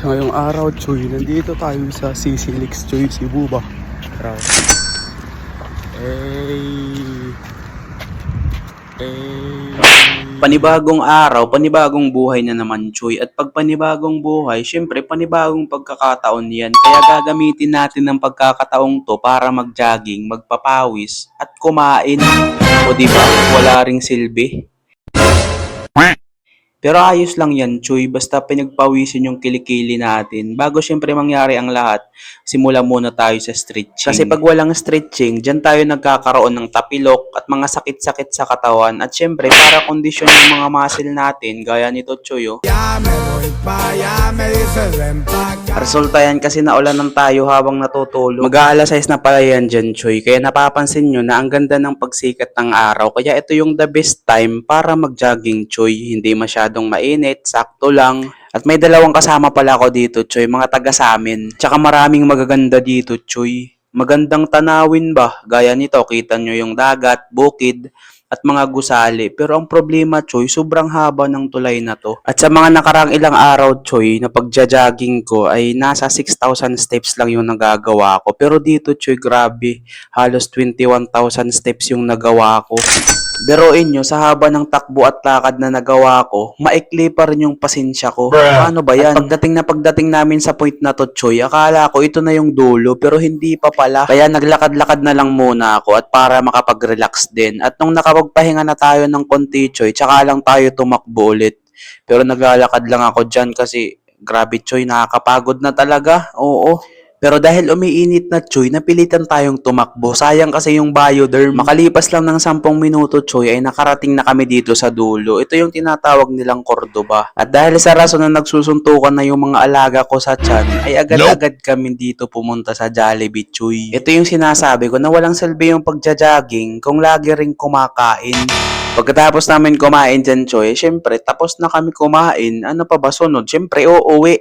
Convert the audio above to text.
Ngayong araw, Choy, nandito tayo sa Sisilix, Choy, Cebu ba? Araw. Panibagong araw, panibagong buhay na naman, Choy. At pag panibagong buhay, syempre panibagong pagkakataon yan. Kaya gagamitin natin ng pagkakataong to para mag-jogging, magpapawis, at kumain. O diba, wala ring silbi. Pero ayos lang yan, Choy. Basta pinagpawisin yung kilikili natin. Bago syempre mangyari ang lahat, simula muna tayo sa stretching. Kasi pag walang stretching, dyan tayo nagkakaroon ng tapilok at mga sakit-sakit sa katawan. At syempre, para kondisyon yung mga muscle natin, gaya nito, Choy, oh. Resulta yan kasi naulanan tayo habang natutulog. Mag-aalas 6 na pala yan dyan, Choy. Kaya napapansin nyo na ang ganda ng pagsikat ng araw. Kaya ito yung the best time para mag-jogging, Choy. Hindi masyadong mainit, sakto lang. At may dalawang kasama pala ako dito, Choy, mga taga sa amin. Tsaka maraming magaganda dito, Choy. Magandang tanawin ba? Gaya nito, kita nyo yung dagat, bukid, at mga gusali. Pero ang problema, Choy, sobrang haba ng tulay na to. At sa mga nakarang ilang araw, Choy, na pagja-jogging ko ay nasa 6,000 steps lang yung nagagawa ko. Pero dito, Choy, grabe, halos 21,000 steps yung nagawa ko. Biruin nyo, sa haba ng takbo at lakad na nagawa ko, maikli pa rin yung pasensya ko. Paano ba yan? At pagdating namin sa point na to, Choy, akala ko ito na yung dulo, pero hindi pa pala. Kaya naglakad-lakad na lang muna ako at para makapag-relax din. At nung nakapagpahinga na tayo ng konti, Choy, tsaka lang tayo tumakbo ulit. Pero naglalakad lang ako dyan kasi grabe, Choy, nakakapagod na talaga. Oo. Pero dahil umiinit na, Choy, napilitan tayong tumakbo. Sayang kasi yung Bioderm. Makalipas lang ng 10 minuto, Choy, ay nakarating na kami dito sa dulo. Ito yung tinatawag nilang Cordoba. At dahil sa rason na nagsusuntukan na yung mga alaga ko sa tiyan, ay agad-agad kami dito pumunta sa Jollibee, Choy. Ito yung sinasabi ko na walang silbi yung pagja-jogging kung lagi ring kumakain. Pagkatapos namin kumain dyan, Choy, syempre, tapos na kami kumain. Ano pa ba sunod? Syempre, uuwi.